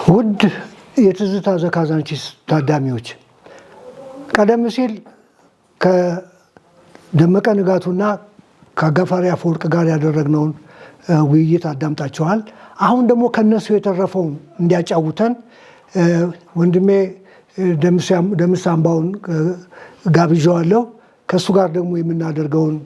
ውድ የትዝታ ዘካዛንቺስ ታዳሚዎች ቀደም ሲል ከደመቀ ንጋቱና ከአጋፋሪ አፈወርቅ ጋር ያደረግነውን ውይይት አዳምጣችኋል። አሁን ደግሞ ከነሱ የተረፈውን እንዲያጫውተን ወንድሜ ደምስ አምባውን ጋብዣዋለሁ። ከእሱ ጋር ደግሞ የምናደርገውን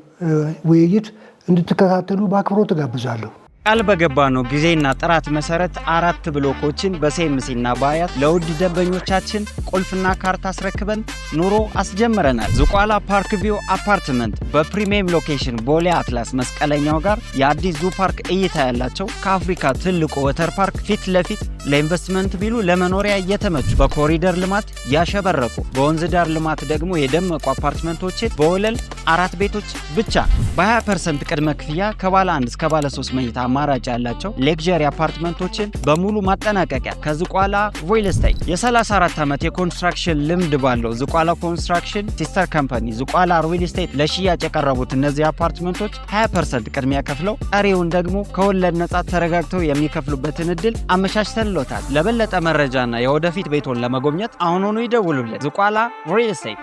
ውይይት እንድትከታተሉ በአክብሮት ጋብዛለሁ። ቃል በገባነው ጊዜና ጥራት መሰረት 4 ብሎኮችን በሴምሲና በአያት ለውድ ደንበኞቻችን ቁልፍና ካርታ አስረክበን ኑሮ አስጀምረናል። ዝቋላ ፓርክ ቪው አፓርትመንት በፕሪሚየም ሎኬሽን ቦሌ አትላስ መስቀለኛው ጋር የአዲስ ዙ ፓርክ እይታ ያላቸው ከአፍሪካ ትልቁ ወተር ፓርክ ፊት ለፊት ለኢንቨስትመንት ቢሉ ለመኖሪያ እየተመቹ በኮሪደር ልማት ያሸበረቁ በወንዝ ዳር ልማት ደግሞ የደመቁ አፓርትመንቶችን በወለል 4 ቤቶች ብቻ በ20% ቅድመ ክፍያ ከባለ 1 እስከ ባለ 3 መኝታ አማራጭ ያላቸው ሌክዠሪ አፓርትመንቶችን በሙሉ ማጠናቀቂያ ከዝቋላ ሪል ስቴት የ34 ዓመት የኮንስትራክሽን ልምድ ባለው ዝቋላ ኮንስትራክሽን ሲስተር ካምፓኒ ዝቋላ ሪል ስቴት ለሽያጭ የቀረቡት እነዚህ አፓርትመንቶች 20% ቅድሚያ ከፍለው ቀሪውን ደግሞ ከወለድ ነጻ ተረጋግተው የሚከፍሉበትን እድል አመቻችተንሎታል። ለበለጠ መረጃና የወደፊት ቤቶን ለመጎብኘት አሁኑኑ ይደውሉልን። ዝቋላ ሪል ስቴት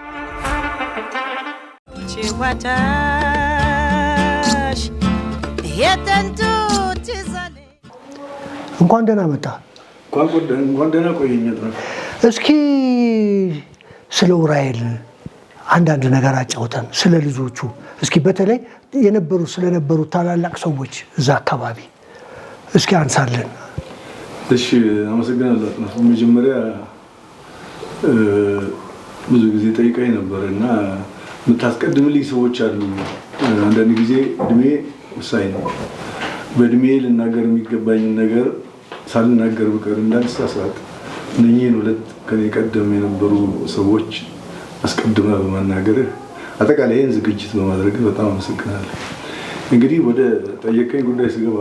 እንኳን ደህና መጣ። እንኳን ደህና ቆየኝ። እስኪ ስለ ኡራኤል አንዳንድ ነገር አጫውተን፣ ስለ ልጆቹ እስኪ በተለይ ስለነበሩ ታላላቅ ሰዎች እዛ አካባቢ እስኪ አንሳለን። እሺ፣ አመሰግናለሁ። መጀመሪያ ብዙ ጊዜ ጠይቀኝ ነበር እና የምታስቀድምልኝ ሰዎች አሉ። አንዳንድ ጊዜ እድሜ ወሳኝ ነው። በእድሜ ልናገር የሚገባኝን ነገር ሳልናገር ብቀር እንዳልሳሳት እነኚህን 2 ከኔ ቀደም የነበሩ ሰዎች አስቀድመ በመናገርህ አጠቃላይ ይህን ዝግጅት በማድረግ በጣም አመሰግናለሁ። እንግዲህ ወደ ጠየቀኝ ጉዳይ ስገባ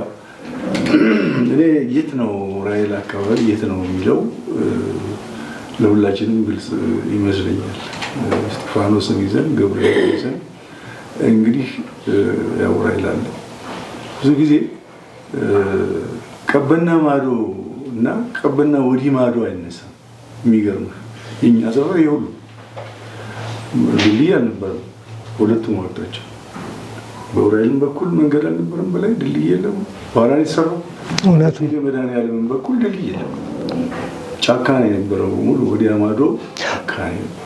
እኔ የት ነው ኡራኤል አካባቢ የት ነው የሚለው ለሁላችንም ግልጽ ይመስለኛል። እስጢፋኖስን ይዘን ገብርኤል ይዘን እንግዲህ ያው ኡራኤል አለ። ብዙ ጊዜ ቀበና ማዶ እና ቀበና ወዲህ ማዶ አይነሳም። የሚገርምህ የኛ ሰፈር ይሁሉ ድልድይ አልነበረም። ሁለቱም ወጣች። በኡራኤልም በኩል መንገድ አልነበረም። በላይ ድልድይ የለም። በኋላ ነው የተሰራው። እውነት ነው። በመድኃኒዓለም በኩል ድልድይ የለም። ጫካ ነው የነበረው። ሙሉ ወዲያ ማዶ ጫካ ነው የነበረው።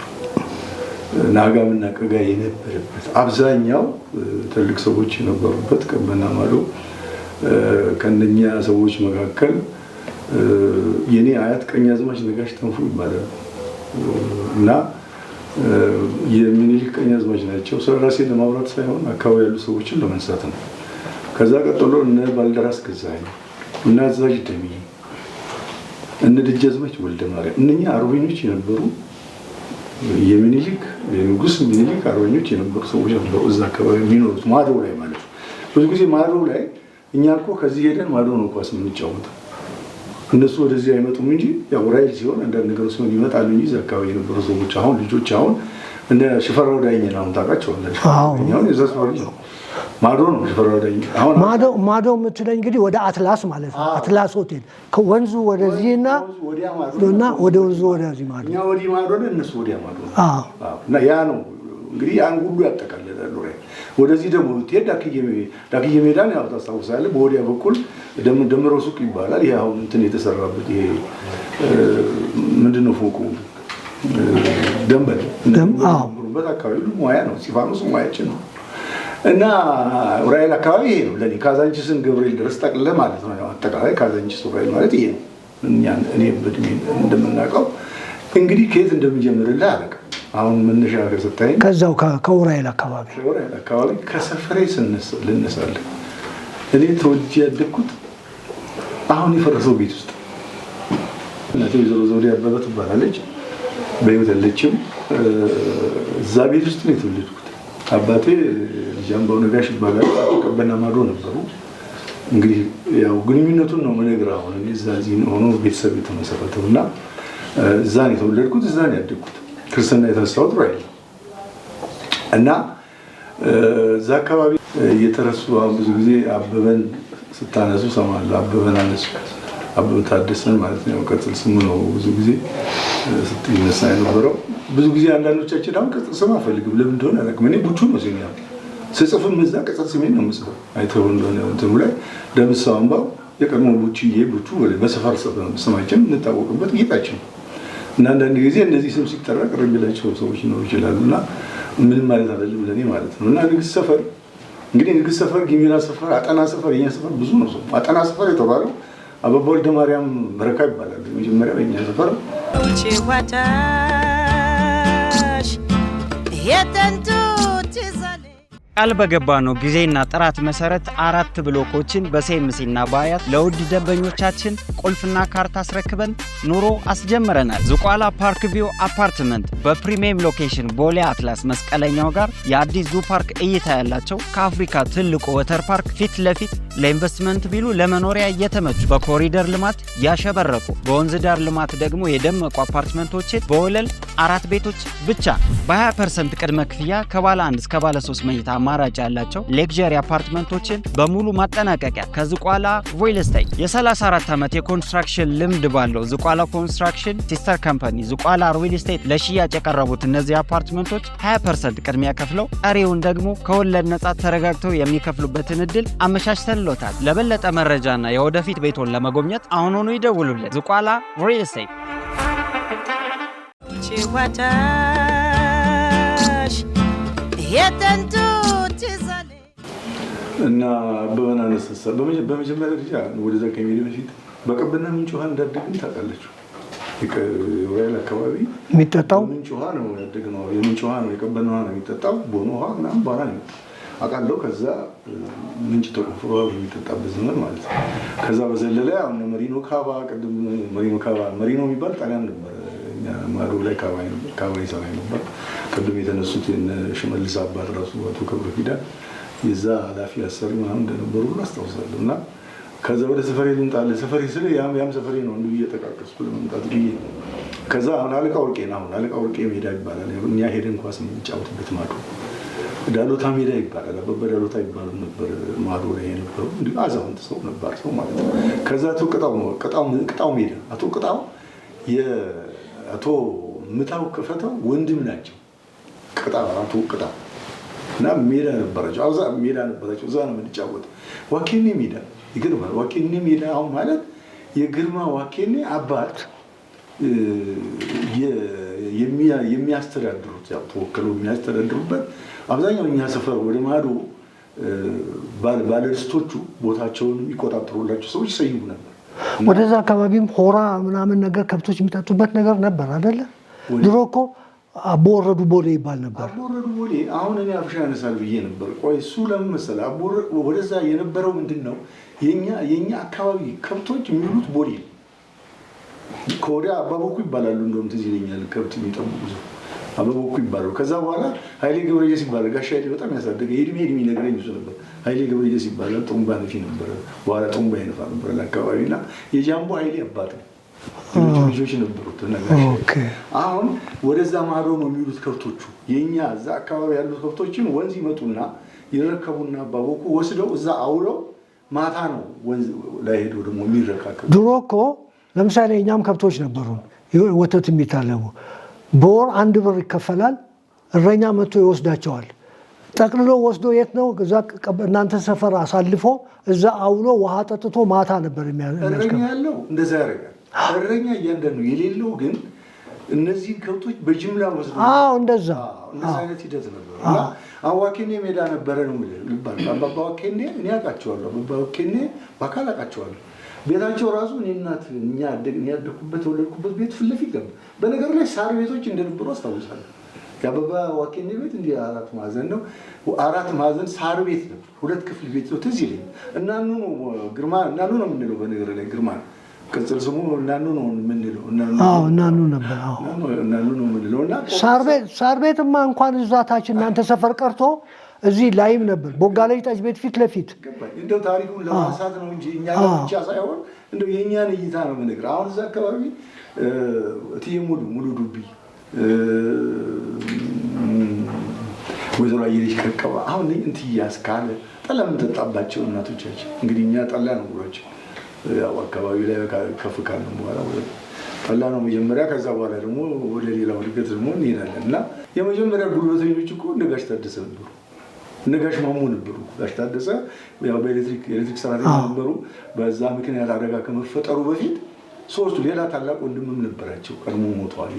ናጋምና ቀጋ የነበረበት አብዛኛው ትልቅ ሰዎች የነበሩበት ቀበና ማዶ። ከነኛ ሰዎች መካከል የኔ አያት ቀኛዝማች ነጋሽ ተንፉ ይባላል እና የሚኒሊክ ቀኛዝማች ናቸው። ስለራሴን ለማውራት ሳይሆን አካባቢ ያሉ ሰዎችን ለመንሳት ነው። ከዛ ቀጥሎ እነ ባልደራስ ገዛኸኝ እና አዛዥ ደምዬ እነ ደጃዝማች ወልደ ማርያም እነኛ አርበኞች የነበሩ የሚኒሊክ የንጉስ ሚኒሊክ አርበኞች የነበሩ ሰዎች ነበሩ እዛ አካባቢ የሚኖሩት ማዶ ላይ ማለት ነው። ብዙ ጊዜ ማዶ ላይ እኛ እኮ ከዚህ ሄደን ማዶ ነው ኳስ የምንጫወተው። እነሱ ወደዚህ አይመጡም እንጂ ያው ኡራኤል ሲሆን አንዳንድ ነገሮች ሲሆን ይመጣሉ እንጂ እዛ አካባቢ የነበሩ ሰዎች አሁን ልጆች አሁን እነ ሽፈራው ዳኘን አሁን ታውቃቸዋለህ? አሁን የዛ ሰው ልጅ ነው። ማዶ ነው ሽፈራው ዳኘ። አሁን ማዶ የምትለኝ እንግዲህ ወደ አትላስ ማለት ነው። አትላስ ሆቴል ከወንዙ ወደዚህና ወደ ወንዙ ወደዚህ ማዶ እኛ ወዲህ ማዶ ነው፣ እነሱ ወዲያ ማዶ ነው። እና ያ ነው እንግዲህ ያን ሁሉ ያጠቃልላል ኡራኤል። ወደዚህ ደግሞ ትሄድ ዳክዬ ሜዳን ያው ታስታውሳለህ። በወዲያ በኩል ደምሮ ሱቅ ይባላል። ይሄ አሁን እንትን የተሰራበት ይሄ ምንድነው ፎቁ ደንበል በት አካባቢ ሁሉ ሙያ ነው። እስጢፋኖስ ሙያችን ነው። እና ኡራኤል አካባቢ ይሄ ነው ለኔ። ካዛንቺስን ገብርኤል ድረስ ጠቅልለህ ማለት ነው። አጠቃላይ ካዛንቺስ ኡራኤል ማለት ይሄ ነው። እኔ በድሜ እንደምናውቀው እንግዲህ ከየት እንደምጀምርልህ አላውቅም። አሁን መነሻ ነገር ስታይ ከዛው ከኡራኤል አካባቢ ከሰፈሬ ልነሳለህ። እኔ ተወልጄ ያደግኩት አሁን የፈረሰው ቤት ውስጥ እናቴ ወይዘሮ ዘውዴ አበበ ትባላለች። በህይወት የለችም። እዛ ቤት ውስጥ ነው የተወለድኩት። አባቴ ልጅ አምባው ነጋሽ ይባላል። ቀበና ማዶ ነበሩ። እንግዲህ ያው ግንኙነቱን ነው የምነግርህ። አሁን እኔ እዚህ ሆኖ ቤተሰብ የተመሰረተው እና እዛ ነው የተወለድኩት፣ እዛ ነው ያደግኩት። ክርስትና የተነሳሁት ኡራኤል እና እዛ አካባቢ እየተረሱ አሁን ብዙ ጊዜ አበበን ስታነሱ ሰማለሁ። አበበን አነሱ አበበ ታደሰን ማለት ነው ቅጽል ስሙ ነው ብዙ ጊዜ ስትነሳ የነበረው። ብዙ ጊዜ አንዳንዶቻችን አሁን ቅጽል ስም አፈልግም ለምን እንደሆነ አላውቅም። እኔ ቡቹ ነው ሲኛው ስጽፍም እዛ ቅጽል ስሜን ነው የምጽፈው። አይተው እንደሆነ እንትኑ ላይ ደምሳው አምባው የቀድሞ ቡቹዬ ቡቹ በሰፈር ስማችን እንታወቅበት ጌጣችን እና አንዳንድ ጊዜ እነዚህ ስም ሲጠራ ቅር የሚላቸው ሰዎች ነው ይችላሉና ምንም ማለት አይደለም ለኔ ማለት ነው። እና ንግስት ሰፈር እንግዲህ ንግስት ሰፈር፣ ጊሚራ ሰፈር፣ አጠና ሰፈር የኛ ሰፈር ብዙ ነው ሰው። አጠና ሰፈር የተባለው አበባ ወልደ ማርያም በረካ ይባላል። መጀመሪያ የኛ ሰፈር ቃል በገባነው ጊዜና ጥራት መሰረት 4 ብሎኮችን በሴምሲና በአያት ለውድ ደንበኞቻችን ቁልፍና ካርታ አስረክበን ኑሮ አስጀምረናል። ዝቋላ ፓርክ ቪው አፓርትመንት በፕሪሚየም ሎኬሽን ቦሌ አትላስ መስቀለኛው ጋር የአዲስ ዙ ፓርክ እይታ ያላቸው ከአፍሪካ ትልቁ ወተር ፓርክ ፊት ለፊት ለኢንቨስትመንት ቢሉ ለመኖሪያ እየተመቹ በኮሪደር ልማት ያሸበረቁ በወንዝ ዳር ልማት ደግሞ የደመቁ አፓርትመንቶችን በወለል 4 ቤቶች ብቻ በ20% ቅድመ ክፍያ ከባለ 1 እስከ ባለ 3 መኝታ አማራጭ ያላቸው ሌክዠሪ አፓርትመንቶችን በሙሉ ማጠናቀቂያ ከዝቋላ ሪል ስቴት የ34 ዓመት የኮንስትራክሽን ልምድ ባለው ዝቋላ ኮንስትራክሽን ሲስተር ካምፓኒ ዝቋላ ሪል ስቴት ለሽያጭ የቀረቡት እነዚህ አፓርትመንቶች 20% ቅድሚያ ከፍለው ቀሪውን ደግሞ ከወለድ ነጻ ተረጋግተው የሚከፍሉበትን እድል አመቻችተንሎታል። ለበለጠ መረጃና የወደፊት ቤቶን ለመጎብኘት አሁኑኑ ይደውሉልን። ዝቋላ ሪል ስቴት እና አበበን አነሳሳ በመጀመሪያ ደረጃ ወደዛ ከሚሄድ በፊት በቀበና ምንጭ ውሃ እንዳደግን ታውቃላችሁ። የወይል አካባቢ የሚጠጣው ምንጭ ውሃ ነው ያደግነው። የምንጭ ውሃ ነው የቀበና ውሃ ነው የሚጠጣው። ቦኖ ውሃ ምናምን በኋላ ነው አውቃለሁ። ከዛ ምንጭ ተቆፍሮ የሚጠጣበት ዘመን ማለት ነው። ከዛ በዘለለ አሁን መሪኖ ካባ ቅድም መሪኖ የሚባል ጣሊያን ነበር። ማዶ ላይ ካባ ይሰራ ነበር። ቅድም የተነሱት ሽመልስ አባት ራሱ አቶ ክብረ ፊዳን የዛ ኃላፊ አሰሪ ምናምን እንደነበሩ አስታውሳለሁ። እና ከዛ ወደ ሰፈሬ ልምጣለ ሰፈሬ ስለ ያም ሰፈሬ ነው እንዴ እየተቃቀስኩ ለመምጣት ብዬ ከዛ አሁን አለቃ ወርቄ ሜዳ ይባላል። እኛ ሄደን ኳስ የምንጫወትበት ማዶ ዳሎታ ሜዳ ይባላል። አበበ ዳሎታ ይባላል ነበር ማዶ ላይ የነበረው እንዴ አዛውንት ሰው ነበር ሰው ማለት ነው። ከዛ አቶ ቅጣው ሜዳ አቶ ምታው ከፈተው ወንድም ናቸው። አቶ ቅጣው እና ሜዳ ነበራቸው። እዛ ነው የምንጫወተው። ዋኬኔ ሜዳ ይገርማል። ዋኬኔ ሜዳ አሁን ማለት የግርማ ዋኬኔ አባት የሚያስተዳድሩት ያው ተወክለው የሚያስተዳድሩበት አብዛኛው እኛ ሰፈር ወደ ማዶ ባለርስቶቹ ቦታቸውን የሚቆጣጠሩላቸው ሰዎች ይሰይሙ ነበር። ወደዛ አካባቢም ሆራ ምናምን ነገር ከብቶች የሚጠጡበት ነገር ነበር አይደለ? ድሮ እኮ አቦ ወረዱ ቦሌ ይባል ነበር። አቦ ወረዱ ቦሌ አሁን እኔ አፍሻ ያነሳል ብዬ ነበር። ቆይ እሱ ለምን መሰለህ ወደዛ የነበረው ምንድን ነው የኛ አካባቢ ከብቶች የሚሉት ቦሌ ከወዲያ አባቦኩ ይባላሉ። እንደውም ትዝ ይለኛል ከብት የሚጠብቁ አባቦኩ ይባላሉ። ከዛ በኋላ ኃይሌ ገብረየስ ይባላል። ጋሻ ኃይሌ በጣም ያሳደገ የእድሜ ነገረኝ እሱ ነበር። ኃይሌ ገብረየስ ይባላል። ጥሩምባ ነፊ ነበረ። በኋላ ጥሩምባ ይነፋ ነበር ለአካባቢ እና የጃምቦ ኃይሌ አባት ነው። ልጆች ነበሩት ነጋሽ። አሁን ወደዛ ማዶ ነው የሚሉት ከብቶቹ። የኛ እዛ አካባቢ ያሉት ከብቶችን ወንዝ ይመጡና ይረከቡና አባቦኩ ወስደው እዛ አውለው ማታ ነው ወንዝ ላይ ሄደው ደግሞ የሚረካከቡ። ድሮ እኮ ለምሳሌ እኛም ከብቶች ነበሩ ወተት የሚታለቡ በወር 1 ብር ይከፈላል። እረኛ መጥቶ ይወስዳቸዋል። ጠቅልሎ ወስዶ የት ነው እዛ እናንተ ሰፈር አሳልፎ እዛ አውሎ ውሃ ጠጥቶ ማታ ነበር የሚያስከፍለው። እረኛ ያለው እንደዛ ያደርጋል። እረኛ እያንዳንዱ የሌለው ግን እነዚህ ከብቶች በጅምላ ወስዶ እንደዛ አይነት ሂደት ነበር። እና አዋኬኔ ሜዳ ነበረ ነው ልባል አባባ ዋኬኔ እኔ አውቃቸዋለሁ። አባባ ዋኬኔ በአካል አውቃቸዋለሁ። ቤታቸው ራሱ እኛ ያደኩበት የወለድኩበት ቤት ፊት ለፊት ገባ። በነገር ላይ ሳር ቤቶች እንደነበሩ አስታውሳለሁ። የአበባ ዋኬኔ ቤት እንዲህ 4 ማዕዘን ነው። 4 ማዕዘን ሳር ቤት ነው። 2 ክፍል ቤት ነው። ትዝ ይለኝ እናኑ ነው የምንለው። በነገር ላይ ግርማ ቅጽል ስሙ እናኑ ነው የምንለው። እናኑ ነበር። እናኑ ነው የምንለው። እና ሳር ቤትማ እንኳን እዛ ታች እናንተ ሰፈር ቀርቶ እዚህ ላይም ነበር። ቦጋለች ጠጅ ቤት ፊት ለፊት እንደው ታሪኩን ለማንሳት ነው እንጂ እኛ ብቻ ሳይሆን እንደው የእኛን እይታ ነው የምነግርህ። አሁን እዛ አካባቢ እትዬ ሙሉ ዱቢ፣ ወይዘሮ አየለች ከቀባ አሁን እንትያስ ካለ ጠላ የምንጠጣባቸው እናቶቻችን እንግዲህ እኛ ጠላ ነው ብሏቸው ያው አካባቢ ላይ ከፍ ካለ በኋላ ጠላ ነው መጀመሪያ። ከዛ በኋላ ደግሞ ወደ ሌላው እድገት ደግሞ እንሄዳለን እና የመጀመሪያ ጉልበተኞች እኮ እነ ጋሽ ታደሰ ነበሩ፣ እነ ጋሽ ማሞ ነበሩ። ጋሽ ታደሰ ያው በኤሌክትሪክ ሰራተኛ ነበሩ። በዛ ምክንያት አደጋ ከመፈጠሩ በፊት ሶስቱ ሌላ ታላቅ ወንድምም ነበራቸው፣ ቀድሞ ሞተዋል።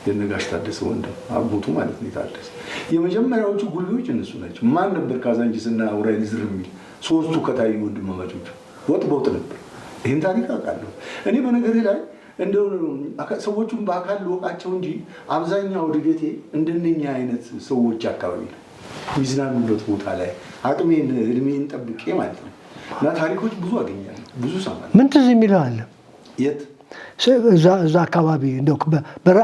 የነ ጋሽ ታደሰ ወንድም አጎቱ ማለት ነው ታደሰ። የመጀመሪያዎቹ ጉልቤዎች እነሱ ናቸው። ማን ነበር ካዛንቺስና ውራይል ዝር የሚል ሶስቱ ከታዩ ወንድማማቾች ወጥ በወጥ ነበር። ይህን ታሪክ አውቃለሁ እኔ። በነገር ላይ እንደው ሰዎቹን በአካል ልወቃቸው እንጂ አብዛኛው እድገቴ እንደነኛ አይነት ሰዎች አካባቢ ነው የሚዝናኑበት ቦታ ላይ አቅሜን እድሜን ጠብቄ ማለት ነው። እና ታሪኮች ብዙ አገኛለሁ፣ ብዙ ሰማለሁ። ምን ትዝ የሚለው አለ? የት እዛ አካባቢ እንደው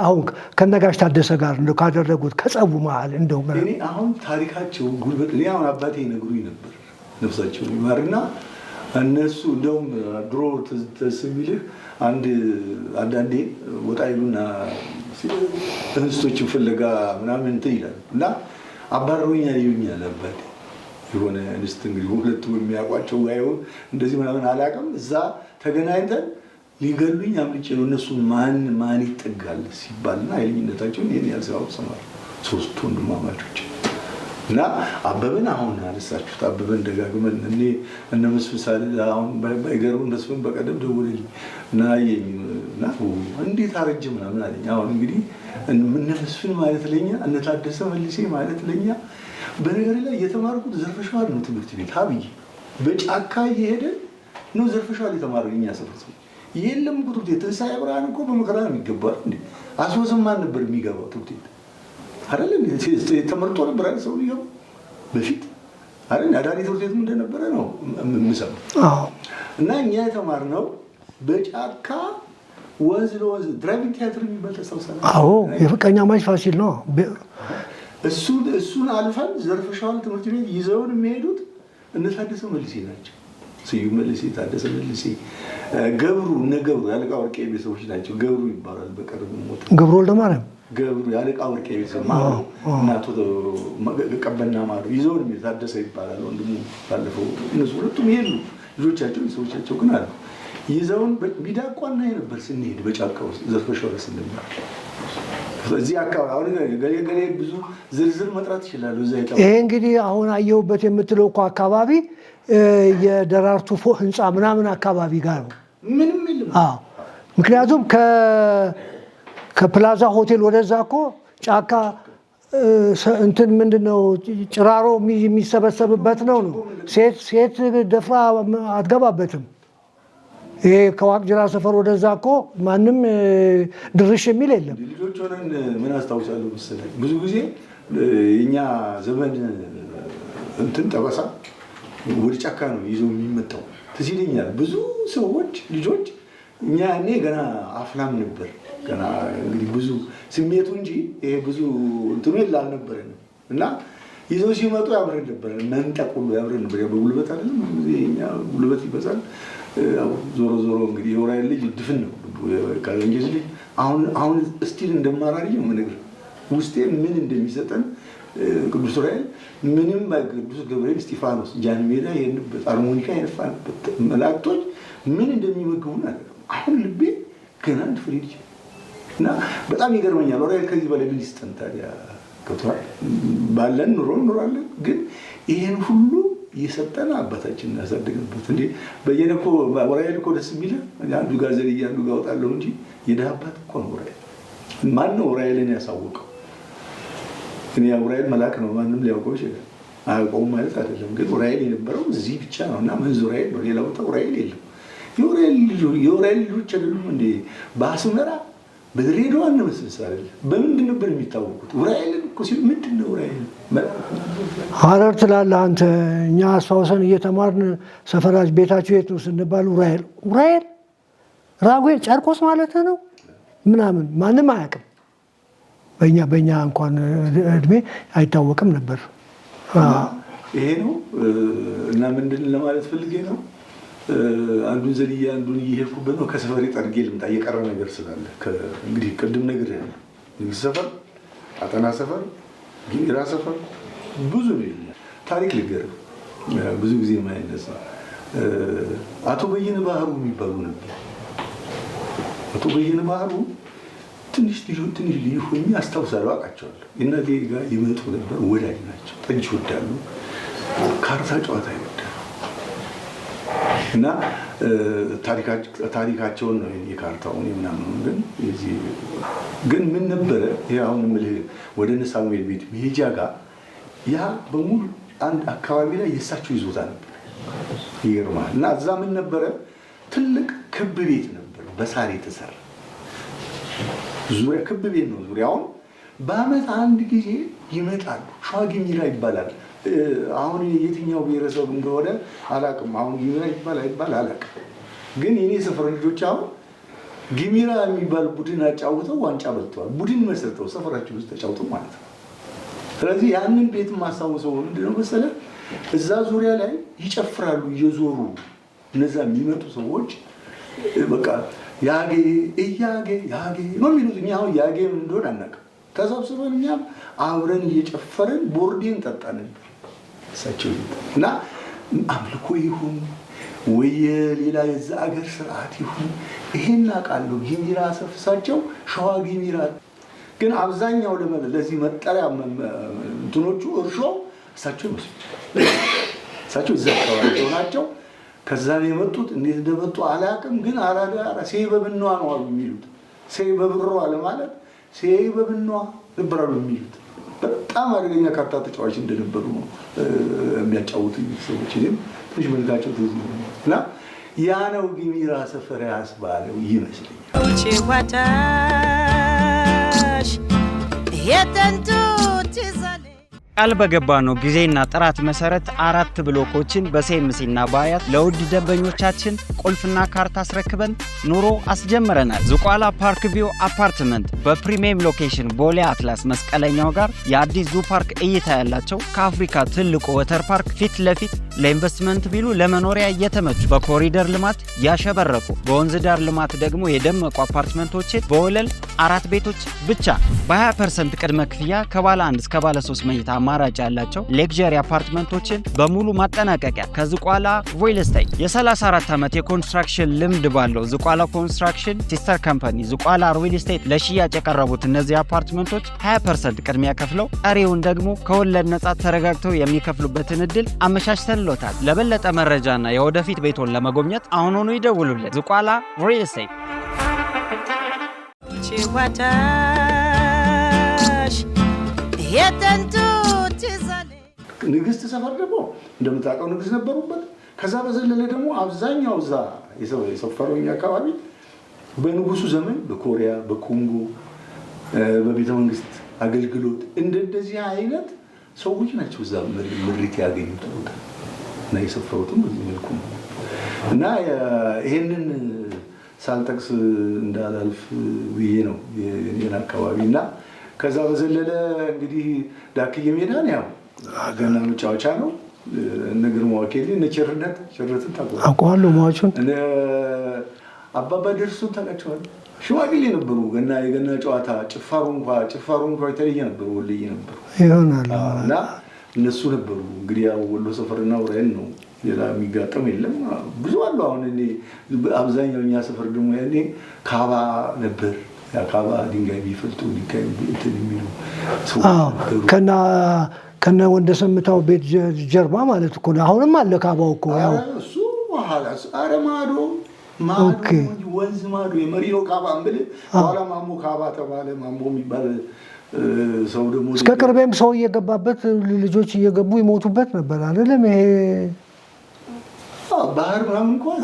አሁን ከነጋሽ ታደሰ ጋር እንደው ካደረጉት ከጸቡ መሀል እንደው እኔ አሁን ታሪካቸው ጉልበት እኔ አሁን አባቴ ይነግሩኝ ነበር ነፍሳቸው ይማርና እነሱ እንደውም ድሮ ትዝ የሚልህ አንዳንዴ ወጣ ይሉና እንስቶችን ፍለጋ ምናምን እንትን ይላሉ እና አባረሩኛል ይሉኛል አባቴ። የሆነ እንስት እንግዲህ ሁለቱ የሚያውቋቸው ባይሆን እንደዚህ ምናምን አላውቅም። እዛ ተገናኝተን ሊገሉኝ አምልጬ ነው እነሱ ማን ይጠጋል ሲባልና ኃይለኝነታቸውን ይህን ያልሰው ሰማል። ሶስቱ ወንድማማቾች እና አበበን አሁን አነሳችሁት። አበበን ደጋግመን እነ መስፍን ሳል አሁን ባይገርም መስፍን በቀደም ደወለልኝ እና እንዴት አረጀ ምናምን አለኝ። አሁን እንግዲህ እነ መስፍን ማለት ለኛ እነ ታደሰ መልሴ ማለት ለኛ በነገር ላይ የተማርኩት ዘርፈሻዋል ነው ትምህርት ቤት ሀብይ በጫካ እየሄደ ነው ዘርፈሻዋል የተማረው እኛ ሰፈር የለም እኮ ትምህርት ቤት ትንሣኤ ብርሃን እኮ በመከራ ነው የሚገባው እንዴ። አስወሰማን ነበር የሚገባው ትምህርት ቤት አይደለም ተመርጦ ነበር አይደል ሰው ይገባ በፊት አይደል አዳሪ ትምህርት ቤት እንደነበረ ነው የምሰማው። እና እኛ የተማርነው በጫካ ወንዝ ለወንዝ ድራይቪንግ ቲያትር የሚባል ተሰውሳለ። አዎ የፍቅረኛ ማች ፋሲል ነው። እሱን አልፈን ዘርፈሻዋል ትምህርት ቤት ይዘውን የሚሄዱት እነ ታደሰ መልሴ ናቸው። ስዩም መልሴ፣ ታደሰ መልሴ፣ ገብሩ እነ ገብሩ ያለቃ ወርቄ ቤተሰቦች ናቸው። ገብሩ ይባላል በቅርብ ሞት ገብሩ ወልደማርያም ገብሩ ያለቃ ወርቄ ቤተሰብ ማሩ እናቱ ቀበና ማሩ ይዘውን የሚሄድ ታደሰ ይባላል ወንድሙ። ባለፈው እነሱ ሁለቱም ይሄዱ ልጆቻቸው ሰዎቻቸው ግን አሉ ይዘውን ቢዳቋና ነበር ስንሄድ በጫካ ውስጥ ዘርፈሻዋል ስንማር እዚህ አካባቢ አሁን ገሌ ብዙ ዝርዝር መጥራት ይችላሉ። እዛ ይሄ እንግዲህ አሁን አየሁበት የምትለው እኮ አካባቢ የደራርቱ ፎቅ ህንፃ ምናምን አካባቢ ጋር ነው። ምንም የለም። አዎ ምክንያቱም ከፕላዛ ሆቴል ወደዛ እኮ ጫካ እንትን ምንድነው ጭራሮ የሚሰበሰብበት ነው። ሴት ደፍራ አትገባበትም። ይሄ ከዋቅጅራ ሰፈር ወደዛ እኮ ማንም ድርሽ የሚል የለም። ልጆች ሆነን ምን አስታውሳለሁ መሰለህ ብዙ ጊዜ የኛ ዘመን እንትን ጠበሳ ወደ ጫካ ነው ይዞ የሚመጣው ትዝ ይለኛል። ብዙ ሰዎች ልጆች እኛ እኔ ገና አፍላም ነበር ገና እንግዲህ ብዙ ስሜቱ እንጂ ይሄ ብዙ እንትኑ አልነበረንም እና ይዘው ሲመጡ ያብረን ነበር መንጠቅ ሁሉ ያብረን ነበር። በጉልበት አይደለም እኛ ጉልበት ይበዛል። ዞሮ እንግዲህ የውራይል ልጅ ድፍን ነው ካዛንቺስ ልጅ አሁን ስቲል እንደማራሪ ነው የምነግርህ ውስጤ ምን እንደሚሰጠን ቅዱስ ዑራኤል ምንም ቅዱስ ገብርኤል እስጢፋኖስ ጃን ሜዳ የሄድንበት አርሞኒካ የነፋንበት መላእክቶች ምን እንደሚመግቡን አለ። አሁን ልቤ ገና አንድ ፍሬ ልጅ እና በጣም ይገርመኛል። ዑራኤል ከዚህ በላይ ምን ይስጠን ታዲያ? ገብቶሃል? ባለን ኑሮ እንኖራለን፣ ግን ይሄን ሁሉ የሰጠን አባታችን ያሳደገበት እንዴ በየነ እኮ ዑራኤል እኮ ደስ የሚል አንዱ ጋር ዘልዬ አንዱ ጋር እወጣለሁ እንጂ የድሃ አባት እኮ ነው ዑራኤል። ማን ነው ዑራኤልን ያሳወቀው? እኔ ዑራኤል መልአክ ነው ማንም ሊያውቀው ይችላል። አያውቀውም ማለት አይደለም፣ ግን ዑራኤል የነበረው እዚህ ብቻ ነው እና መንዝ ዑራኤል ነው። ሌላ ቦታ ዑራኤል የለም። የዑራኤል ልጆች አይደሉም እንዴ በአስመራ በድሬዳዋ እንመስልስ አይደል? በምንድን ነበር የሚታወቁት? ዑራኤልን እኮ ሲሉ ምንድን ነው ዑራኤል ሐረር ትላለህ አንተ። እኛ አስታውሰን እየተማርን ሰፈራች ቤታችሁ የት ነው ስንባል ዑራኤል ራጉኤል ጨርቆስ ማለት ነው ምናምን ማንም አያውቅም። በእኛ እንኳን እድሜ አይታወቅም ነበር። ይሄ ነው እና ምንድን ለማለት ፈልጌ ነው አንዱን ዘልዬ አንዱን እየሄድኩበት ነው። ከሰፈሬ ጠርጌ ልምጣ እየቀረ ነገር ስላለ እንግዲህ ቅድም ነገር ያለ ንግሥት ሰፈር፣ አጠና ሰፈር፣ ጊራ ሰፈር ብዙ ነው ታሪክ ልገርም ብዙ ጊዜ የማይነሳ አቶ በየነ ባህሩ የሚባሉ ነበር። አቶ በየነ ባህሩ ትንሽ ልዩ ሆኜ አስታውሳለሁ፣ አውቃቸዋለሁ። እናቴ ጋር ይመጡ ነበር። ወዳጅ ናቸው። ጠጅ ይወዳሉ፣ ካርታ ጨዋታ ይወዳሉ። እና ታሪካቸውን ነው የካርታውን ምናምን። ግን ምን ነበረ ይሄ አሁን የምልህ ወደ እነ ሳሙኤል ቤት መሄጃ ጋር ያ በሙሉ አንድ አካባቢ ላይ የእሳቸው ይዞታ ነበር። ይገርማል። እና እዛ ምን ነበረ ትልቅ ክብ ቤት ነበር በሳር የተሰራ ዙሪያ ክብ ቤት ነው። ዙሪያውን በአመት አንድ ጊዜ ይመጣሉ። ሸዋጊሚራ ይባላል። አሁን የትኛው ብሔረሰብ እንደሆነ አላውቅም። አሁን ጊሚራ ይባል አላውቅም። ግን የኔ ሰፈር ልጆች አሁን ጊሚራ የሚባል ቡድን አጫውተው ዋንጫ በልተዋል። ቡድን መስርተው ሰፈራችን ውስጥ ተጫውተው ማለት ነው። ስለዚህ ያንን ቤት ማስታወሰው ምንድነው መሰለህ እዛ ዙሪያ ላይ ይጨፍራሉ እየዞሩ እነዛ የሚመጡ ሰዎች በቃ ያጌ እያጌ ያጌ ነው የሚሉት። እኛ አሁን ያጌ ምን እንደሆነ አናውቅም። ተሰብስበን እኛም አብረን እየጨፈርን ቦርዴን ጠጣን እሳቸው እና አምልኮ ይሁን ወይ ሌላ የዛ አገር ስርዓት ይሁን ይሄን አውቃለሁ። ጊሚራ ሰፍሳቸው ሸዋ ጊሚራ ግን አብዛኛው ለዚህ መጠሪያ እንትኖቹ እርሾ እሳቸው ይመስሉ እሳቸው እዛ አካባቢ ናቸው። ከዛ ነው የመጡት። እንዴት እንደመጡ አላውቅም። ግን አራዳ ሴበብኗ ነው አሉ የሚሉት። ሴበብሯ ለማለት ሴበብኗ ነበራሉ የሚሉት። በጣም አደገኛ ካርታ ተጫዋች እንደነበሩ ነው የሚያጫውቱኝ ሰዎች። እኔም ትንሽ መልካቸው ትዝ እና ያ ነው ጊሚራ ሰፈር ያስባለው ይመስለኛል። ቃል በገባነው ጊዜና ጥራት መሰረት 4 ብሎኮችን በሴምሲና በአያት ለውድ ደንበኞቻችን ቁልፍና ካርታ አስረክበን ኑሮ አስጀምረናል። ዝቋላ ፓርክ ቪው አፓርትመንት በፕሪሚየም ሎኬሽን ቦሌ አትላስ መስቀለኛው ጋር የአዲስ ዙ ፓርክ እይታ ያላቸው ከአፍሪካ ትልቁ ወተር ፓርክ ፊት ለፊት ለኢንቨስትመንት ቢሉ ለመኖሪያ እየተመቹ በኮሪደር ልማት ያሸበረቁ በወንዝ ዳር ልማት ደግሞ የደመቁ አፓርትመንቶችን በወለል 4 ቤቶች ብቻ በ20% ቅድመ ክፍያ ከባለ 1 እስከ ባለ 3 መኝታ አማራጭ ያላቸው ሌክዠሪ አፓርትመንቶችን በሙሉ ማጠናቀቂያ ከዝቋላ ሪል ስቴት የ34 ዓመት የኮንስትራክሽን ልምድ ባለው ዝቋላ ኮንስትራክሽን ሲስተር ካምፓኒ ዝቋላ ሪል ስቴት ለሽያጭ የቀረቡት እነዚህ አፓርትመንቶች 20% ቅድሚያ ከፍለው ቀሪውን ደግሞ ከወለድ ነጻ ተረጋግተው የሚከፍሉበትን እድል አመቻችተንሎታል። ለበለጠ መረጃና የወደፊት ቤቶን ለመጎብኘት አሁኑኑ ይደውሉልን። ዝቋላ ሪል ስቴት ንግስት ሰፈር ደግሞ እንደምታውቀው ንግስት ነበሩበት። ከዛ በዘለለ ደግሞ አብዛኛው እዛ የሰፈረው አካባቢ በንጉሱ ዘመን በኮሪያ በኮንጎ በቤተ መንግስት አገልግሎት እንደዚህ አይነት ሰዎች ናቸው እዛ ምሪት ያገኙት ቦታ እና የሰፈሩትም በዚህ መልኩ ነው። እና ይሄንን ሳልጠቅስ እንዳላልፍ ብዬ ነው የኔን አካባቢ። እና ከዛ በዘለለ እንግዲህ ዳክዬ ሜዳን ያው ገና መጫወቻ ነው። እነ ግርማ ወኬሌ እነ ቸርነትን አውቀዋለሁ። ሟቹን አባባ ደርሱን ታውቃቸዋለህ? ሽማግሌ ነበሩ። የገና ጨዋታ ጭፋሩ እንኳ የተለየ ነበሩ። ወልይ ነበሩ ይሆናል እና እነሱ ነበሩ። እንግዲህ ያው ወሎ ሰፈርና ውራይን ነው፣ ሌላ የሚጋጠም የለም። ብዙ አሉ። አሁን እኔ አብዛኛው እኛ ሰፈር ደግሞ ያኔ ካባ ነበር። ያ ካባ ድንጋይ ቢፈልጡ ድንጋይ እንትን የሚሉ ከነ ወንደሰምታው ቤት ጀርባ ማለት እኮ ነው። አሁንም አለ ካባው እኮ ያው እሱ ኧረ ማዶ ወንዝ ማዶ የመሪኖ ካባ እንብል በኋላ ማሞ ካባ ተባለ። ማሞ የሚባል ሰው ደግሞ እስከ ቅርቤም ሰው እየገባበት ልጆች እየገቡ ይሞቱበት ነበር አይደለም? ይሄ ባህር ምናምን እንኳን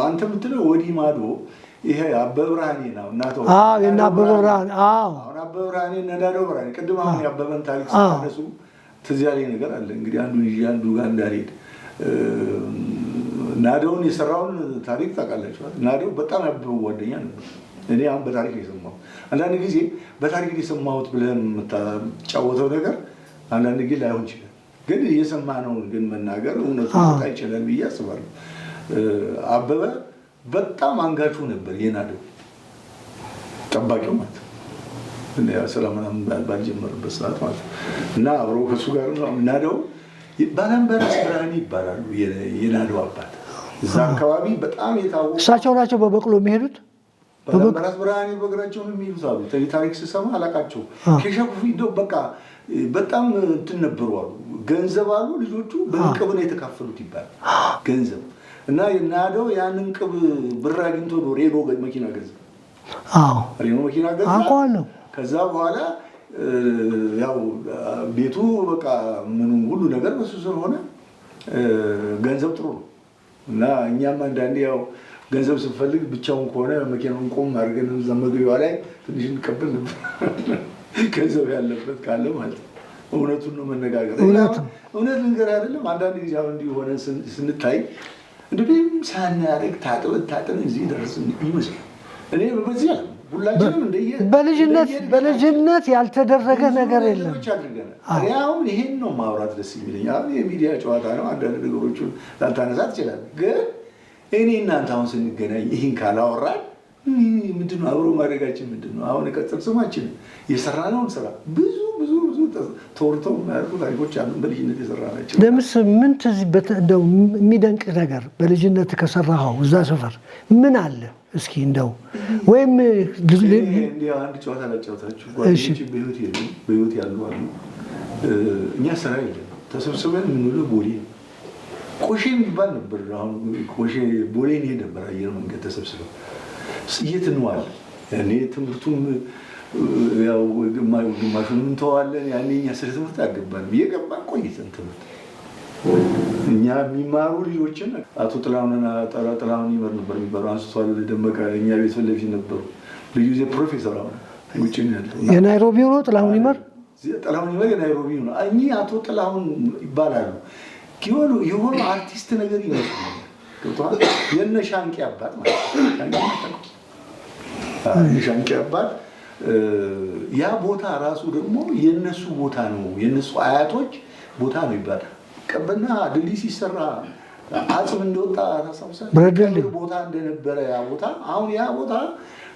አንተ የምትለው ወዲህ ማዶ ይሄ አበበ ብርሃኔ ነው። እናቶ የእነ አበበ ብርሃኔ አሁን አበበ ብርሃኔ ነዳዶ ብርሃኔ ቅድም አሁን ያበበን ታሪክ ሲታነሱ ትዝ ያለኝ ነገር አለ። እንግዲህ አንዱ ጋር እንዳልሄድ ናደውን የሰራውን ታሪክ ታውቃላችሁ። ናደው በጣም ያበበው ጓደኛ ነበር። እኔ አሁን በታሪክ የሰማሁት አንዳንድ ጊዜ በታሪክ የሰማሁት ብለን የምታጫወተው ነገር አንዳንድ ጊዜ ላይሆን ይችላል። ግን የሰማነውን ግን መናገር እውነቱ ሊወጣ ይችላል ብዬ አስባለሁ። አበበ በጣም አንጋቹ ነበር፣ የናደው ጠባቂው ማለት ነው። ሰላም ባልጀመረበት ሰዓት ማለት ነው። እና አብሮ ከሱ ጋር ናደው ባላምበራስ ብርሃኔ ይባላሉ የናደው አባት። እዛ አካባቢ በጣም የታወቁ እሳቸው ናቸው በበቅሎ የሚሄዱት። ባላምበራስ ብርሃኔ በእግራቸው ነው የሚሄዱት አሉ። ታሪክ ስሰማ አላቃቸው ከሸኩ እንደው በቃ በጣም እንትን ነበሩ አሉ። ገንዘብ አሉ ልጆቹ በቅብ ነው የተካፈሉት ይባላል ገንዘብ እና የናደው ያንን ቅብ ብር አግኝቶ ነው ሬኖ መኪና ገዛ። ሬኖ መኪና ገዛ አውቀዋለሁ። ከዛ በኋላ ያው ቤቱ በቃ ምኑ ሁሉ ነገር በሱ ስር ሆነ። ገንዘብ ጥሩ ነው እና እኛም አንዳንዴ ያው ገንዘብ ስንፈልግ ብቻውን ከሆነ መኪናውን ቆም አድርገን እዛ መግቢያው ላይ ትንሽ እንቀበል ነበር። ገንዘብ ያለበት ካለ ማለት ነው። እውነቱን ነው መነጋገር። እውነት ልንገር አይደለም አንዳንድ ጊዜ አሁን እንዲህ ሆነ ስንታይ እንዲህም ሳናደርግ ታጥበን እዚህ ደረስን ይመስላል። እኔ በዚህ ያለ ሁላችንም በልጅነት ያልተደረገ ነገር የለም። እኔ አሁን ይሄን ነው ማውራት ደስ የሚለኝ። አሁን የሚዲያ ጨዋታ ነው። አንዳንድ ነገሮችን ላልታነሳ ትችላለህ። ግን እኔ እናንተ አሁን ስንገናኝ ይህን ካላወራን ምንድነው አብሮ ማድረጋችን ምንድነው? አሁን የቀጥል ስማችን የሰራነውን ስራ ብዙ ተወርተው የሚያደርጉ ታሪኮች አሉ። በልጅነት የሰራናቸው ለምስ ምን እንደው የሚደንቅ ነገር በልጅነት ከሰራኸው እዛ ሰፈር ምን አለ? እስኪ እንደው ወይም አንድ ጨዋታ ላጫወታችሁ። ጓደኞች በህይወት ያሉ አሉ። እኛ ስራ የለም ተሰብስበን የምንውለው ቦሌ ቆሼ የሚባል ነበር። አሁን ቆሼ ቦሌ እንሄድ ነበር። አየር መንገድ ተሰብስበን የት እንዋል። ያኔ ትምህርቱም ያው ግማሹን እንተዋለን። ያኔ እኛ ስለ ትምህርት አልገባንም። እየገባን ቆይተን ትምህርት እኛ የሚማሩ ልጆችን አቶ ጥላሁን ይመር ነበር የሚባለው አንስቷል ደመቀ እኛ ቤት ፊት ለፊት ነበሩ። ልዩ ዜ ፕሮፌሰር አሁን ውጭ ነው ያለው። የናይሮቢው ነው ጥላሁን ይመር የናይሮቢው ነው። እኚህ አቶ ጥላሁን ይባላሉ። የሆኑ አርቲስት ነገር ይመስላል። ገብቶሃል? የነ ሻንቄ አባት ማለት ነው። ሻንቄ አባት ያ ቦታ ራሱ ደግሞ የነሱ ቦታ ነው። የነሱ አያቶች ቦታ ነው ይባላል። ቀበና ድልድይ ሲሰራ አጽም እንደወጣ ታሳውሳለህ? ቦታ እንደነበረ ያ ቦታ አሁን ያ ቦታ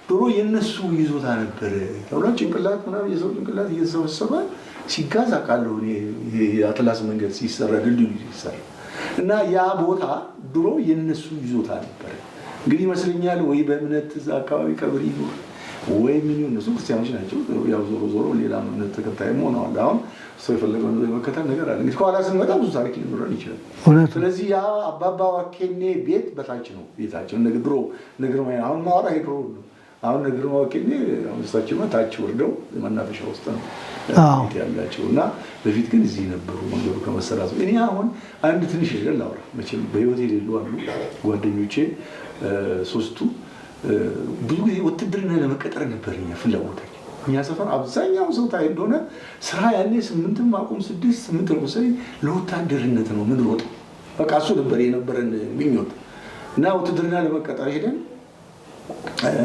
ድሮ የነሱ ይዞታ ነበረ ተብሎ ጭንቅላት ምናምን የሰው ጭንቅላት እየተሰበሰበ ሲጋዝ አውቃለሁ። የአትላስ መንገድ ሲሰራ ድልድዩ ሲሰራ እና ያ ቦታ ድሮ የነሱ ይዞታ ነበረ። እንግዲህ ይመስለኛል ወይ በእምነት እዛ አካባቢ ቀብር ይኖር ወይ ምን ይሁን። እነሱ ክርስቲያኖች ናቸው። ያው ዞሮ ሌላ እምነት ተከታይም ሆነዋል። አሁን ሰው የፈለገውን የመከተል ነገር አለ። እንግዲህ ከኋላ ስንመጣ ብዙ ታሪክ ሊኖረን ይችላል። ስለዚህ ያ አባባ ዋኬኔ ቤት በታች ነው ቤታቸው። ድሮ ነግርማ አሁን ማወራ ሄድሮ ሁሉ አሁን ነግርማ ዋኬኔ እሳቸው ታች ወርደው መናፈሻ ውስጥ ነው ቤት ያላቸው እና በፊት ግን እዚህ ነበሩ መንገዱ ከመሰራቱ። እኔ አሁን አንድ ትንሽ ነገር ላውራ። መቼም በህይወት የሌሉ አሉ ጓደኞቼ ሶስቱ ብዙ ጊዜ ውትድርና ለመቀጠር ነበር እኛ ፍላጎታችን። እኛ ሰፈር አብዛኛው ሰው ታይ እንደሆነ ስራ ያኔ 8 ማቆም 6 ለምሳሌ ለወታደርነት ነው ምን ሮጥ በቃ እሱ ነበር የነበረን ምኞት እና ውትድርና ለመቀጠር ሄደን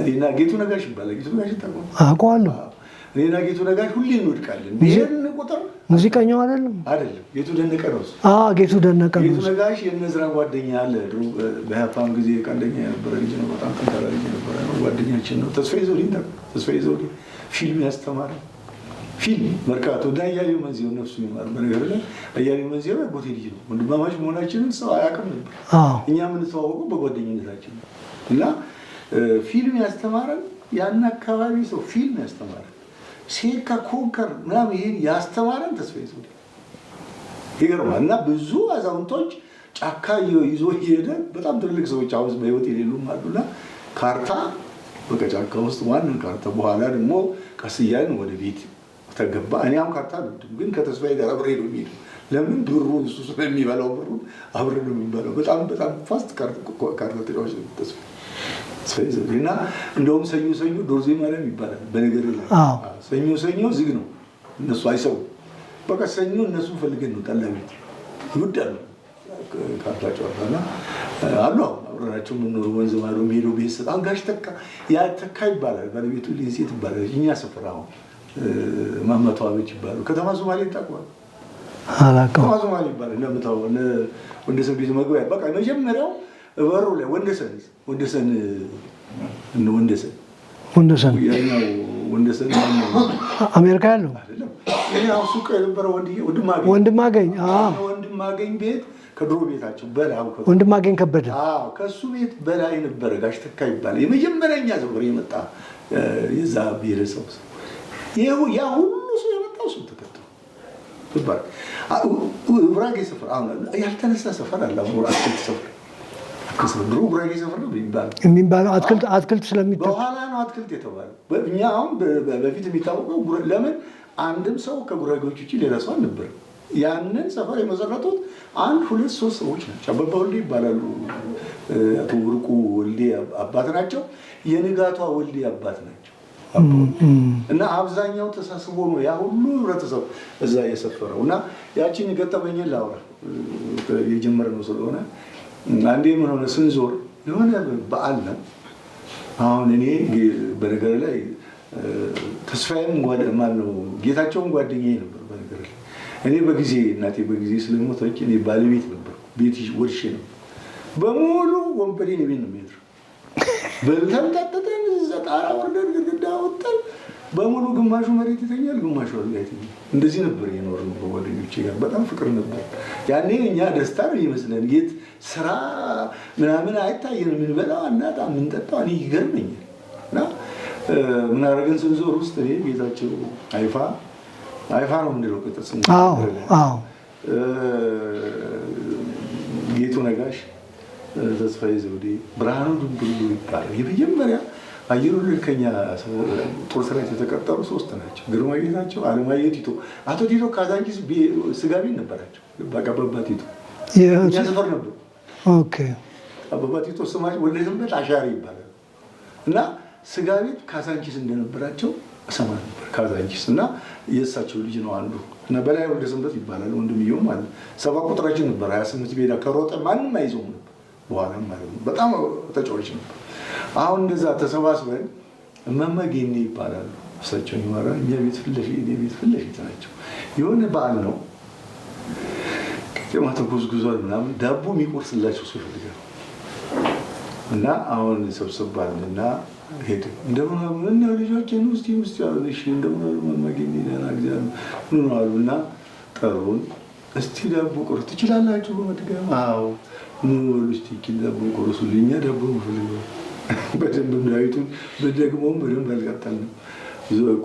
እኔና ጌቱ ነጋሽ ይባላል። ጌቱ ነጋሽ አውቀዋለሁ። እኔና ጌቱ ነጋሽ ሁሌ እንወድቃለን። ይሄን ቁጥር ሙዚቀኛው አይደለም ጌቱ ደነቀ ነው። ጌቱ ደነቀ ነው። ጌቱ ነጋሽ የነዝራ ጓደኛ አለ። ድሮ በሀፓም ጊዜ ቀንደኛ የነበረ ልጅ ነው። በጣም ጠንካራ ልጅ ነበረ ነው። ጓደኛችን ነው። ተስፋዬ ዘውዴ ፊልም ያስተማረ ፊልም መርካቶ እና አያሌው መንዚው ነፍሱ ይማር። በነገር ላይ አያሌው መንዚው ያጎቴ ልጅ ነው። ወንድማማች መሆናችንን ሰው አያውቅም ነበር። እኛ የምንተዋወቀው በጓደኝነታችን ነው እና ፊልም ያስተማረን ያን አካባቢ ሰው ፊልም ያስተማረን ሴካ ኮንከር ምናምን ይሄን ያስተማረን ተስፋዬ ዘውዴ ይገርማል። እና ብዙ አዛውንቶች ጫካ ይዞ እየሄደ በጣም ትልልቅ ሰዎች አሁን በህይወት የሌሉም አሉና ካርታ በቃ ጫካ ውስጥ ዋናን ካርታ በኋላ ደግሞ ቀስ እያልን ወደ ቤት ተገባ። እኔ አሁን ካርታ አልወድም፣ ግን ከተስፋዬ ጋር አብሬ ነው የሚሄደው። ለምን ብሩ እሱ ስለሚበላው ብሩ አብሬ ነው የሚበላው። በጣም ፋስት ካርታ ተጫዋች ተስፋዬ ዘውዴ እና እንደውም ሰኞ ዶርዜ ማርያም ይባላል። በነገር ላይ ሰኞ ዝግ ነው እነሱ አይሰው በቃ ሰኞ እነሱ ፈልገን ነው ጠላ ቤት ይወዳሉ ካርታ ጨዋታና አሉ አብረናቸው የምንኖር ወንዝ ማዶ ሄዶ ቤተሰብ አንጋሽ ተካ ይባላል። ባለቤቱ ሊንሴት ይባላል። እኛ ስፍራ አሁን ማመቷ ቤት ይባላል። ከተማ ሶማሌ ታውቀዋለህ? ከተማ ሶማሌ ይባላል። እንደምታው ወንደሰን ቤት መግቢያ በቃ መጀመሪያው በሩ ላይ ወንደሰን ያኛው ወንደሰን አሜሪካ ያለው አይደለም። ያው ሱቅ የነበረ ወንድማገኝ ወንድማገኝ ቤት ከድሮ ቤታቸው በላይ ወንድማገኝ ከበደ ከሱ ቤት በላይ ነበረ ጋሽ ተካ ይባላል። የመጀመሪያኛ ሰው የመጣ የዛ ብሔረሰብ ሰው ያ ሁሉ ሰው የመጣው እሱን ተከትሎ ይባላል። ጉራጌ ሰፈር አሁን ያልተነሳ ሰፈር አለ። አትክልት ሰፈር ድሮ ጉራጌ ሰፈር ነው የሚባለው አትክልት ስለሚባል በኋላ ነው አትክልት የተባለው። እኛ አሁን በፊት የሚታወቀው ለምን አንድም ሰው ከጉራጌዎች ውጭ ሌላ ሰው አልነበረም። ያንን ሰፈር የመሰረቱት 1 2 3 ሰዎች ናቸው። አበባ ወልዴ ይባላሉ። አቶ ወርቁ ወልዴ አባት ናቸው። የንጋቷ ወልዴ አባት ናቸው። እና አብዛኛው ተሳስቦ ነው ያ ሁሉ ህብረተሰብ እዛ የሰፈረው። እና ያቺን ገጠመኝን ላውራ የጀመርነው ስለሆነ አንዴ ምን ሆነ ስንዞር የሆነ በዓል ነው። አሁን እኔ በነገር ላይ ተስፋዬም ማነው ጌታቸውን ጓደኛዬ ነበር። በነገር ላይ እኔ በጊዜ እናቴ በጊዜ ስለሞተች እኔ ባለቤት ነበር። ቤት ወርሼ ነው በሙሉ ወንበዴ ነው ቤት ነው የሚሄደው። በልተን ጠጥተን እዛ ጣራ ወርደን ግድግዳ ወጥተን በሙሉ ግማሹ መሬት ይተኛል፣ ግማሹ አልጋ ይተኛል። እንደዚህ ነበር የኖርነው ከጓደኞቼ ጋር። በጣም ፍቅር ነበር ያኔ። እኛ ደስታ ነው ይመስለን የት ስራ ምናምን አይታየንም። የምንበላው እናጣ የምንጠጣው እኔ ይገርመኛል። እና ምን አደረግን ስንዞር ውስጥ እኔ ቤታቸው አይፋ ነው የምንለው ቅጥር ስም ጌቱ ነጋሽ፣ ተስፋዬ ዘውዴ፣ ብርሃኑ ድንብሉ ይባላል። የመጀመሪያ አየር ወለድ ከኛ ጦር ሰራዊት የተቀጠሩ 3 ናቸው። ግርማ ጌታቸው፣ አለማየሁ ቲቶ። አቶ ቲቶ ካዛንቺስ ስጋ ቤት ነበራቸው። አበባ ቲቶ እኛ ሰፈር ነበሩ። አበባ ቲቶ ስማቸው ወለድንበት አሻሪ ይባላል። እና ስጋ ቤት ካዛንቺስ እንደነበራቸው እሰማ ነበር። ካዛንቺስ እና የእሳቸው ልጅ ነው አንዱ እና በላይ ወልደሰንበት ይባላል። ወንድምየው ማለት 7 ቁጥራችን ነበር። 28 ሜዳ ከሮጠ ማንም አይዘውም ነበር። በኋላ ማለት ነው በጣም ተጫዋች ነበር። አሁን እንደዛ ተሰባስበን እማማ ጌኔ ይባላሉ። እሳቸው ይማራ እኛ ቤት ፊት ለፊት ናቸው። የሆነ በዓል ነው ከተማ ተጎዝጉዟል ምናምን ዳቦ የሚቆርስላቸው ሰው ይፈልጋል እና አሁን ሰብሰባልና ሄደ እንደምን ነው ልጆችን ውስጥ ያሉ እሺ እንደምን እማማ ጌኔ ደህና እግዚአብሔር ምን አሉና ጠሩን። እስቲ ዳቦ ቆርስ ትችላላችሁ በመድገም? አዎ ኑ እስቲ ዳቦ ቆርሱልኝ። ዳቦ ፈልገው በደንብ ዳዊቱን በደግሞም በደንብ አልቀጠልንም።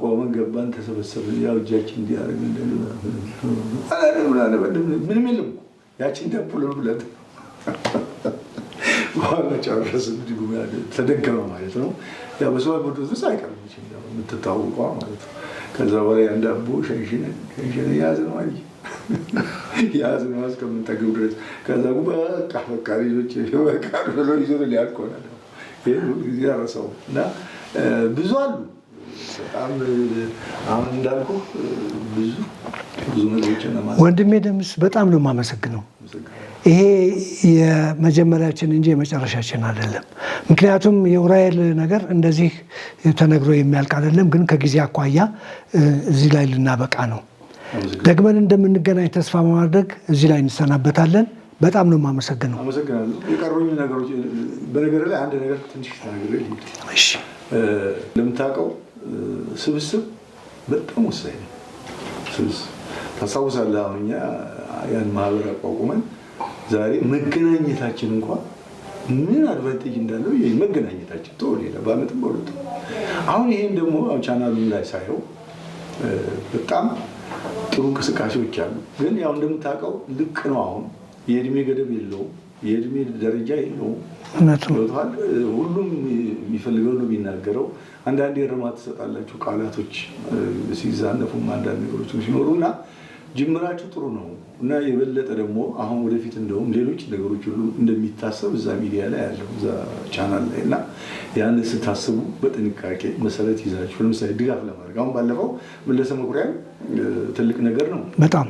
ቆመን ገባን፣ ተሰበሰብን። ያው እጃችን እንዲያደርግ ምንም የለም ያችን ዳቦ ለመብላት በኋላ ጨረስን። ተደገመ ማለት ነው። ያው በሰው ቦዶስ አይቀርም የምትታወቋ ማለት ነው። ከዛ በኋላ ያን ዳቦ ሸንሽነን ያዝነው አይ ያዝነው እስከምንጠግብ ድረስ። ከዛ በቃ ልጆች በቃ ብሎ ይዞ ሊያልቆናል። ይህን ሁልጊዜ አረሰው እና ብዙ አሉ። በጣም አሁን እንዳልኩ ብዙ ነገሮችን ወንድሜ ደምስ በጣም ነው የማመሰግነው። ይሄ የመጀመሪያችን እንጂ የመጨረሻችን አይደለም። ምክንያቱም የኡራኤል ነገር እንደዚህ ተነግሮ የሚያልቅ አይደለም። ግን ከጊዜ አኳያ እዚህ ላይ ልናበቃ ነው። ደግመን እንደምንገናኝ ተስፋ በማድረግ እዚህ ላይ እንሰናበታለን። በጣም ነው የማመሰግነው። አመሰግናለሁ። የቀሩኝ ነገሮች በነገር ላይ አንድ ነገር ትንሽ ተናግሬ ልሂድ። እሺ። ለምታውቀው ስብስብ በጣም ወሳኝ ነው። ስብስብ ታስታውሳለህ? አሁን እኛ ያን ማህበር አቋቁመን ዛሬ መገናኘታችን እንኳን ምን አድቫንቴጅ እንዳለው መገናኘታችን ተወው፣ ሌላ በአመትም በሁለትም። አሁን ይሄን ደግሞ ቻናሉ ላይ ሳየው በጣም ጥሩ እንቅስቃሴዎች አሉ። ግን ያው እንደምታውቀው ልክ ነው። አሁን የእድሜ ገደብ የለውም፣ የእድሜ ደረጃ የለውም። ሁሉም የሚፈልገው ነው የሚናገረው። አንዳንዴ እርማት ትሰጣላችሁ ቃላቶች ሲዛነፉም አንዳንድ ነገሮች ሲኖሩና ጅምራችሁ ጥሩ ነው እና የበለጠ ደግሞ አሁን ወደፊት እንደውም ሌሎች ነገሮች ሁሉ እንደሚታሰብ እዛ ሚዲያ ላይ ያለው እዛ ቻናል ላይ እና ያን ስታስቡ በጥንቃቄ መሰረት ይዛችሁ ለምሳሌ ድጋፍ ለማድረግ አሁን ባለፈው መለሰ መኩሪያ ትልቅ ነገር ነው በጣም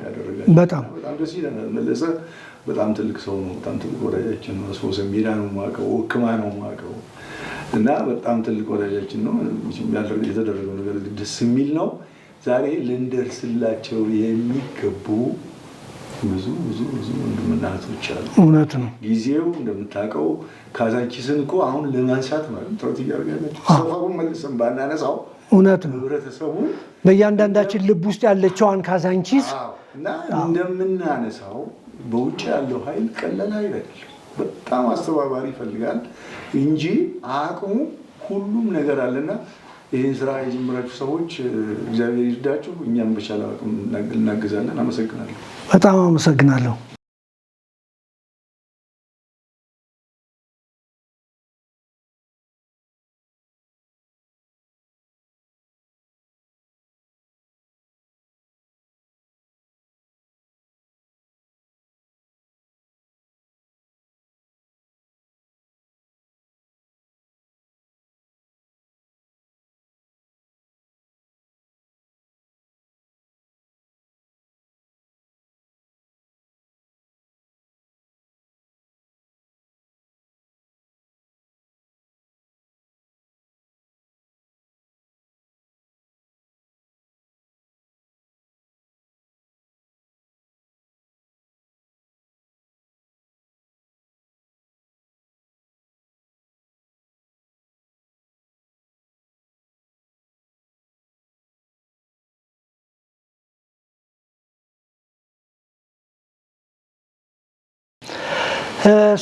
ደስ ይለናል። መለሰ በጣም ትልቅ ሰው ነው። በጣም ትልቅ ወዳጃችን ነው። ሶሰ ሜዳ ነው የማውቀው፣ ወክማ ነው የማውቀው እና በጣም ትልቅ ወዳጃችን ነው። የተደረገው ነገር ደስ የሚል ነው። ዛሬ ልንደርስላቸው የሚገቡ ብዙ ወንድምና እህቶች አሉ። እውነት ነው። ጊዜው እንደምታውቀው ካዛንቺስን እኮ አሁን ለማንሳት ማለት ጥረት እያደረጋችሁ ሰፈሩን መልሰን ባናነሳው እውነት ነው። ህብረተሰቡ በእያንዳንዳችን ልብ ውስጥ ያለችዋን ካዛንቺስ እና እንደምናነሳው በውጭ ያለው ኃይል ቀላል ኃይል አይደለም። በጣም አስተባባሪ ይፈልጋል እንጂ አቅሙ ሁሉም ነገር አለና ይህን ስራ የጀመራችሁ ሰዎች እግዚአብሔር ይርዳችሁ። እኛም በቻለ አቅም እናግዛለን። አመሰግናለሁ። በጣም አመሰግናለሁ።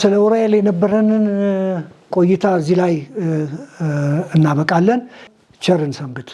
ስለ ኡራኤል የነበረንን ቆይታ እዚህ ላይ እናበቃለን። ቸርን ሰንብት።